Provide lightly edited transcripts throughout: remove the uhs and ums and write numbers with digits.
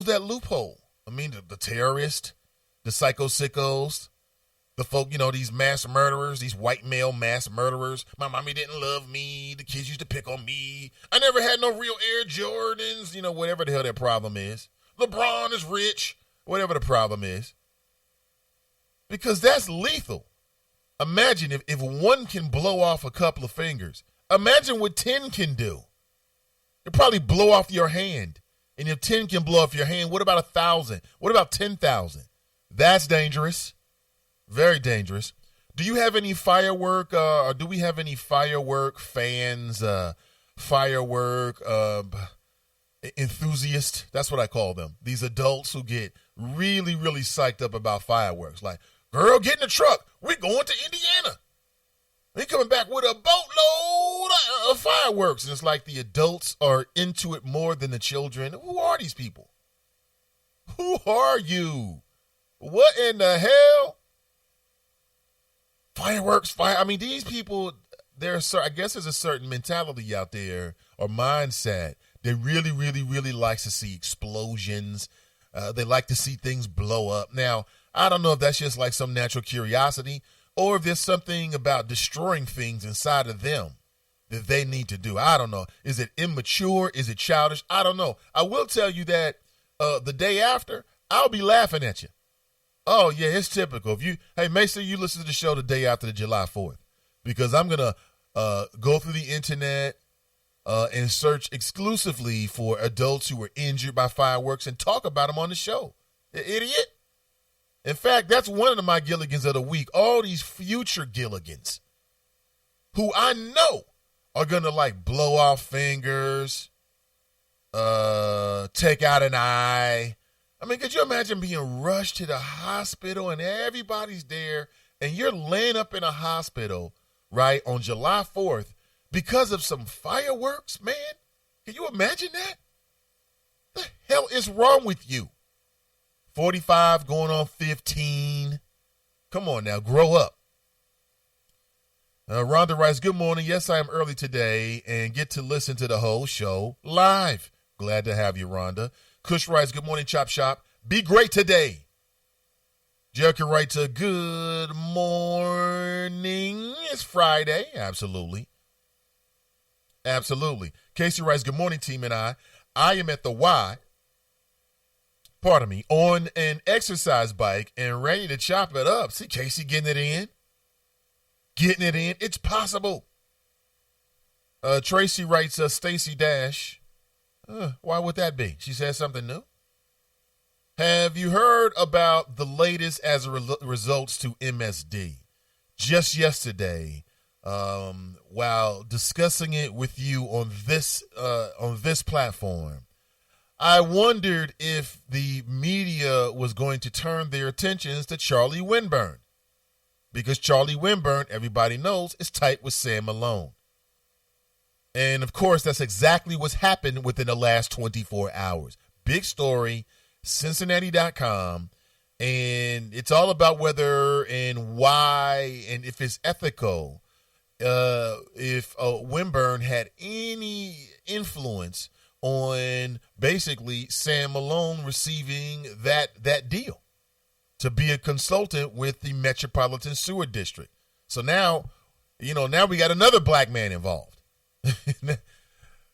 that loophole. I mean, the terrorists, the psycho sickos, the folk, these mass murderers, these white male mass murderers. My mommy didn't love me. The kids used to pick on me. I never had no real Air Jordans, whatever the hell that problem is. LeBron is rich, whatever the problem is. Because that's lethal. Imagine if one can blow off a couple of fingers. Imagine what 10 can do. It'll probably blow off your hand. And if 10 can blow off your hand, what about 1,000? What about 10,000? That's dangerous. Very dangerous. Do you have any firework, or do we have any firework fans, firework enthusiasts? That's what I call them. These adults who get really, really psyched up about fireworks. Like, girl, get in the truck. We're going to Indiana. We're coming back with a boatload of fireworks. And it's like the adults are into it more than the children. Who are these people? Who are you? What in the hell? Fireworks, I mean, these people, I guess there's a certain mentality out there or mindset that really, really, really likes to see explosions. They like to see things blow up. Now, I don't know if that's just like some natural curiosity or if there's something about destroying things inside of them that they need to do. I don't know. Is it immature? Is it childish? I don't know. I will tell you that the day after, I'll be laughing at you. Oh, yeah, it's typical. Make sure you listen to the show the day after the July 4th, because I'm going to go through the internet and search exclusively for adults who were injured by fireworks and talk about them on the show. Idiot. In fact, that's one of my Gilligans of the week. All these future Gilligans who I know are going to blow off fingers, take out an eye. I mean, could you imagine being rushed to the hospital and everybody's there and you're laying up in a hospital, right, on July 4th because of some fireworks, man? Can you imagine that? The hell is wrong with you? 45 going on 15. Come on now, grow up. Rhonda writes, good morning. Yes, I am early today and get to listen to the whole show live. Glad to have you, Rhonda. Kush writes, good morning, Chop Shop. Be great today. Jericho writes, good morning. It's Friday. Absolutely. Absolutely. Casey writes, good morning, team and I am at the on an exercise bike and ready to chop it up. See, Casey getting it in. Getting it in. It's possible. Tracy writes, Stacy Dash. Why would that be? She says something new. Have you heard about the latest as a results to MSD? Just yesterday, while discussing it with you on this platform, I wondered if the media was going to turn their attentions to Charlie Winburn, because Charlie Winburn, everybody knows, is tight with Sam Malone. And, of course, that's exactly what's happened within the last 24 hours. Big story, Cincinnati.com, and it's all about whether and why and if it's ethical, if Winburn had any influence on basically Sam Malone receiving that deal to be a consultant with the Metropolitan Sewer District. So now we got another black man involved.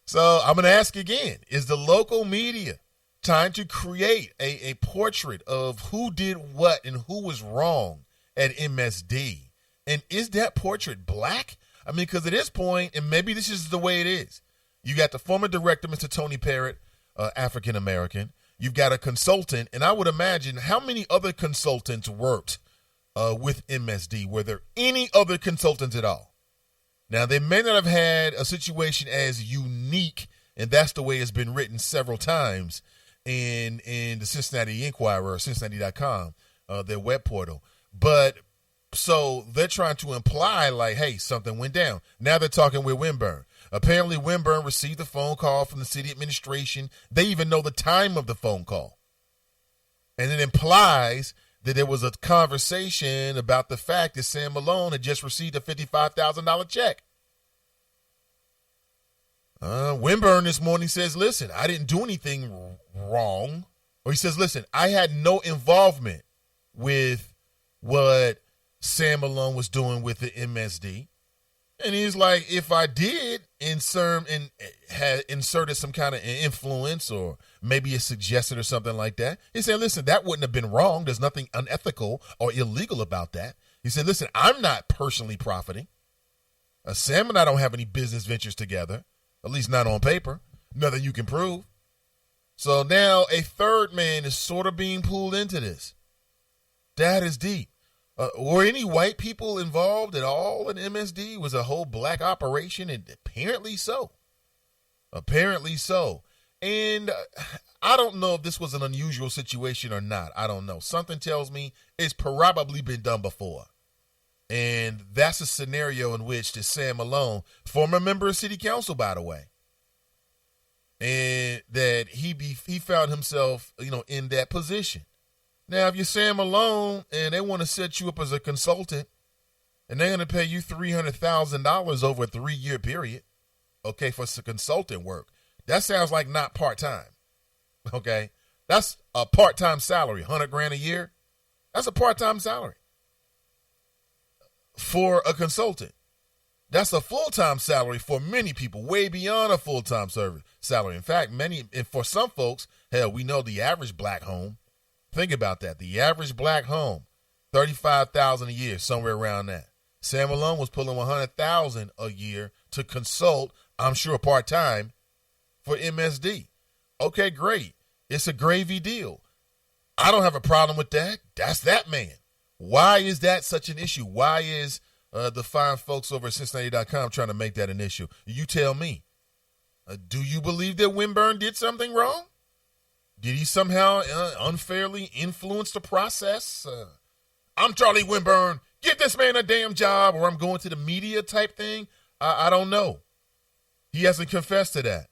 So I'm going to ask again, is the local media trying to create a portrait of who did what and who was wrong at MSD? And is that portrait black? I mean, because at this point, and maybe this is the way it is, you got the former director, Mr. Tony Parrott, African-American. You've got a consultant, and I would imagine how many other consultants worked with MSD? Were there any other consultants at all? Now, they may not have had a situation as unique, and that's the way it's been written several times in the Cincinnati Enquirer or Cincinnati.com, their web portal. But so they're trying to imply like, hey, something went down. Now they're talking with Winburn. Apparently, Winburn received a phone call from the city administration. They even know the time of the phone call. And it implies that there was a conversation about the fact that Sam Malone had just received a $55,000 check. Winburn this morning says, listen, I didn't do anything wrong. Or he says, listen, I had no involvement with what Sam Malone was doing with the MSD. And he's like, if I did had inserted some kind of influence or maybe a suggestion or something like that, he said, listen, that wouldn't have been wrong. There's nothing unethical or illegal about that. He said, listen, I'm not personally profiting. Sam and I don't have any business ventures together, at least not on paper. Nothing you can prove. So now a third man is sort of being pulled into this. That is deep. Were any white people involved at all in MSD? Was a whole black operation? And apparently so. Apparently so. And I don't know if this was an unusual situation or not. I don't know. Something tells me it's probably been done before. And that's a scenario in which this Sam Malone, former member of city council, by the way, and that he found himself, in that position. Now, if you're Sam Malone and they want to set you up as a consultant and they're going to pay you $300,000 over a 3-year period, okay, for some consultant work, that sounds like not part-time, okay? That's a part-time salary, $100,000 a year. That's a part-time salary for a consultant. That's a full-time salary for many people, way beyond a full-time salary. In fact, for some folks, hell, we know the average black home. Think about that. The average black home, $35,000 a year, somewhere around that. Sam Malone was pulling $100,000 a year to consult, I'm sure part-time, for MSD. Okay, great. It's a gravy deal. I don't have a problem with that. That's that man. Why is that such an issue? Why is the fine folks over at Cincinnati.com trying to make that an issue? You tell me. Do you believe that Winburn did something wrong? Did he somehow unfairly influence the process? I'm Charlie Winburn. Get this man a damn job, or I'm going to the media type thing. I don't know. He hasn't confessed to that.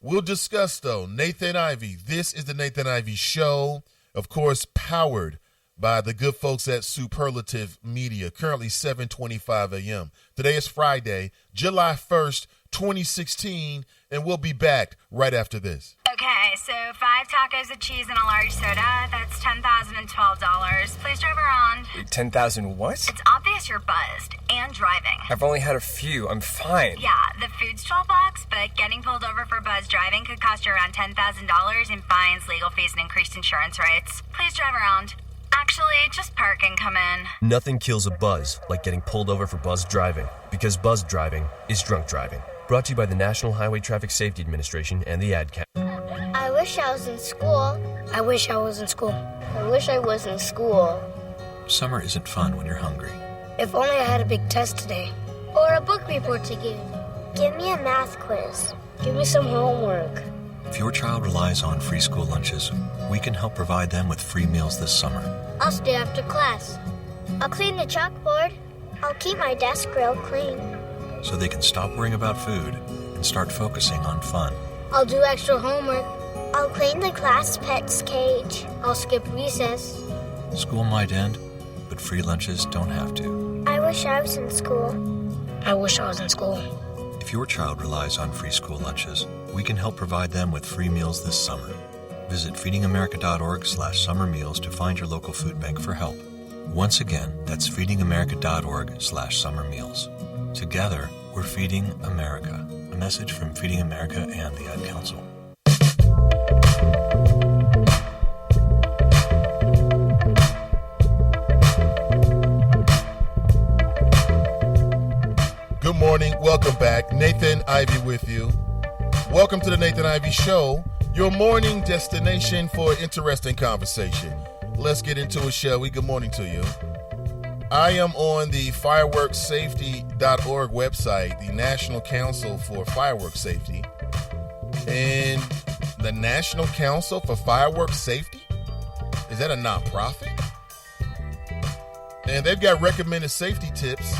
We'll discuss, though. Nathan Ivey. This is the Nathan Ivey Show. Of course, powered by the good folks at Superlative Media. Currently 7:25 a.m. Today is Friday, July 1st, 2016, and we'll be back right after this. Okay, so 5 tacos of cheese and a large soda, that's $10,012. Please drive around. Wait, 10,000 what? It's obvious you're buzzed and driving. I've only had a few. I'm fine. Yeah, the food's $12, but getting pulled over for buzz driving could cost you around $10,000 in fines, legal fees, and increased insurance rates. Please drive around. Actually, just park and come in. Nothing kills a buzz like getting pulled over for buzz driving, because buzz driving is drunk driving. Brought to you by the National Highway Traffic Safety Administration and the Ad Council. I wish I was in school. I wish I was in school. I wish I was in school. Summer isn't fun when you're hungry. If only I had a big test today. Or a book report to give. Give me a math quiz. Give me some homework. If your child relies on free school lunches, we can help provide them with free meals this summer. I'll stay after class. I'll clean the chalkboard. I'll keep my desk real clean. So they can stop worrying about food and start focusing on fun. I'll do extra homework. I'll clean the class pet's cage. I'll skip recess. School might end, but free lunches don't have to. I wish I was in school. I wish I was in school. If your child relies on free school lunches, we can help provide them with free meals this summer. Visit feedingamerica.org/summer meals to find your local food bank for help. Once again, that's feedingamerica.org/summer meals. Together, we're feeding America. A message from Feeding America and the Ad Council. Good morning. Welcome back. Nathan Ivey with you. Welcome to the Nathan Ivey Show, your morning destination for interesting conversation. Let's get into it, shall we? Good morning to you. I am on the fireworkssafety.org website, the National Council for Fireworks Safety. And the National Council for Fireworks Safety? Is that a nonprofit? And they've got recommended safety tips.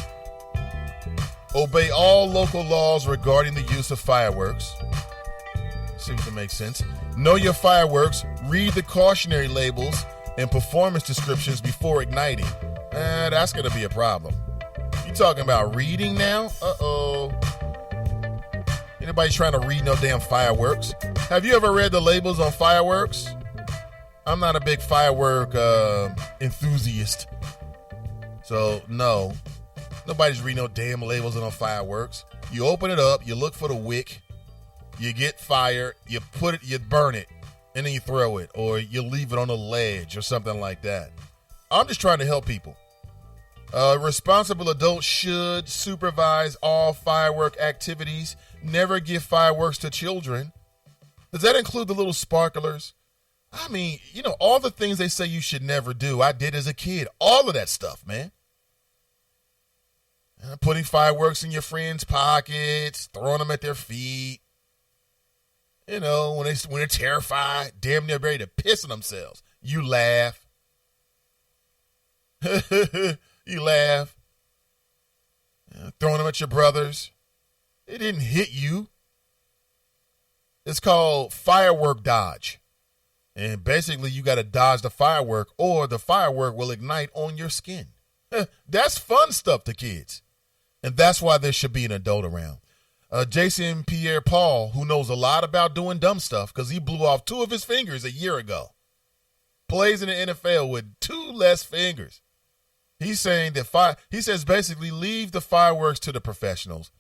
Obey all local laws regarding the use of fireworks. Seems to make sense. Know your fireworks. Read the cautionary labels and performance descriptions before igniting. That's going to be a problem. You talking about reading now? Uh-oh. Anybody trying to read no damn fireworks? Have you ever read the labels on fireworks? I'm not a big firework enthusiast. So, no. Nobody's reading no damn labels on fireworks. You open it up, you look for the wick, you get fire, you burn it, and then you throw it, or you leave it on a ledge or something like that. I'm just trying to help people. Responsible adults should supervise all firework activities. Never give fireworks to children. Does that include the little sparklers? I mean, all the things they say you should never do, I did as a kid. All of that stuff, man. Putting fireworks in your friends' pockets, throwing them at their feet. When they're terrified, damn near ready to piss on themselves. You laugh. You laugh. Throwing them at your brothers. It didn't hit you. It's called firework dodge. And basically, you got to dodge the firework or the firework will ignite on your skin. That's fun stuff to kids. And that's why there should be an adult around. Jason Pierre-Paul, who knows a lot about doing dumb stuff because he blew off 2 of his fingers a year ago, plays in the NFL with 2 less fingers. He's saying that he says basically leave the fireworks to the professionals.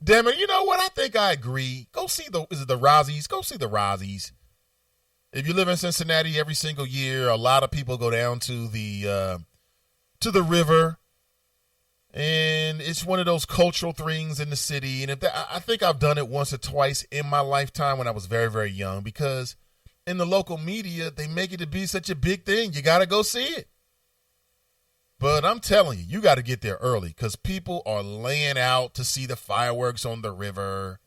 Damn it, you know what? I think I agree. Go see the Rockies? Go see the Rockies. If you live in Cincinnati every single year, a lot of people go down to the river, and it's one of those cultural things in the city. And I think I've done it once or twice in my lifetime when I was very, very young, because in the local media, they make it to be such a big thing. You got to go see it. But I'm telling you, you got to get there early because people are laying out to see the fireworks on the river.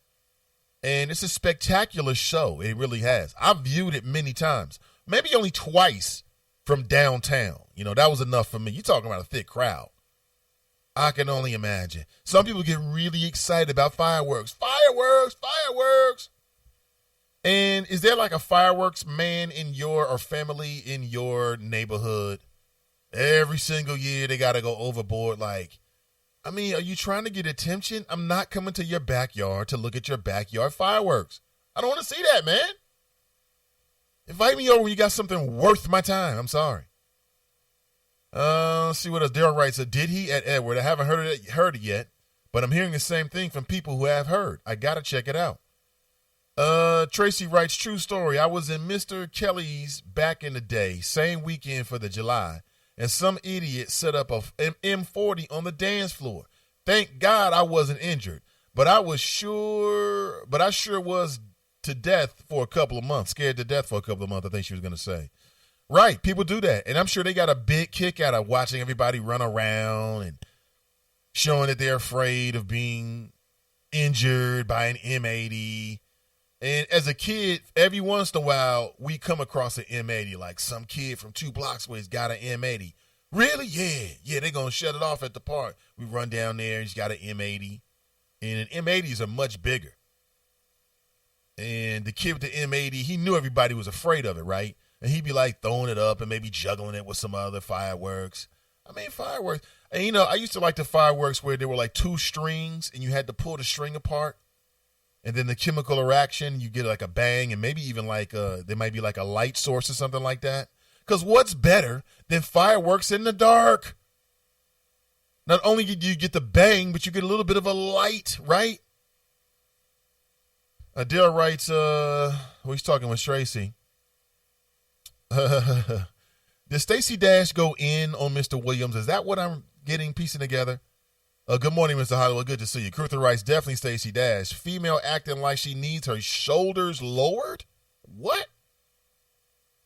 And it's a spectacular show. It really has. I've viewed it many times, maybe only twice from downtown. That was enough for me. You're talking about a thick crowd. I can only imagine. Some people get really excited about fireworks. Fireworks, fireworks. And is there like a fireworks man in your or family in your neighborhood? Every single year they got to go overboard. Like, I mean, are you trying to get attention? I'm not coming to your backyard to look at your backyard fireworks. I don't want to see that, man. Invite me over when you got something worth my time. I'm sorry. Let's see what else. Daryl writes, did he at Edward? I haven't heard it yet, but I'm hearing the same thing from people who have heard. I got to check it out. Tracy writes, true story. I was in Mr. Kelly's back in the day, same weekend for the July. And some idiot set up an M40 on the dance floor. Thank God I wasn't injured, but I sure was to death for a couple of months, scared to death for a couple of months, I think she was going to say. Right, people do that, and I'm sure they got a big kick out of watching everybody run around and showing that they're afraid of being injured by an M80. And as a kid, every once in a while, we come across an M80, like some kid from 2 blocks away's got an M80. Really? Yeah, they're going to shut it off at the park. We run down there, he's got an M80. And an M80s are much bigger. And the kid with the M80, he knew everybody was afraid of it, right? And he'd be like throwing it up and maybe juggling it with some other fireworks. I mean, fireworks. And, I used to like the fireworks where there were like 2 strings and you had to pull the string apart. And then the chemical reaction, you get like a bang and maybe even like there might be like a light source or something like that. Because what's better than fireworks in the dark? Not only do you get the bang, but you get a little bit of a light, right? Adele writes, he's talking with Tracy. Did Stacey Dash go in on Mr. Williams? Is that what I'm piecing together? Good morning, Mr. Hollywood. Good to see you. Cruther writes, definitely Stacey Dash. Female acting like she needs her shoulders lowered? What?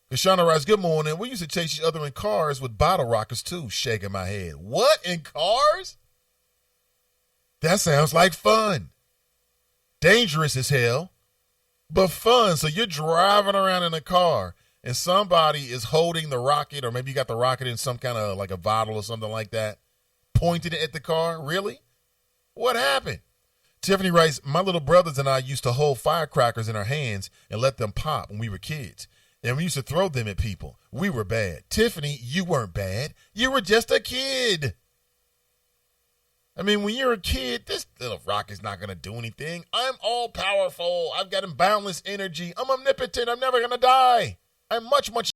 Kashana writes, good morning. We used to chase each other in cars with bottle rockets, too. Shaking my head. What? In cars? That sounds like fun. Dangerous as hell, but fun. So you're driving around in a car, and somebody is holding the rocket, or maybe you got the rocket in some kind of like a bottle or something like that, pointed it at the car. Really? What happened? Tiffany writes, my little brothers and I used to hold firecrackers in our hands and let them pop when we were kids. And we used to throw them at people. We were bad. Tiffany, you weren't bad. You were just a kid. I mean, when you're a kid, this little rocket's not going to do anything. I'm all powerful. I've got boundless energy. I'm omnipotent. I'm never going to die. I'm much, much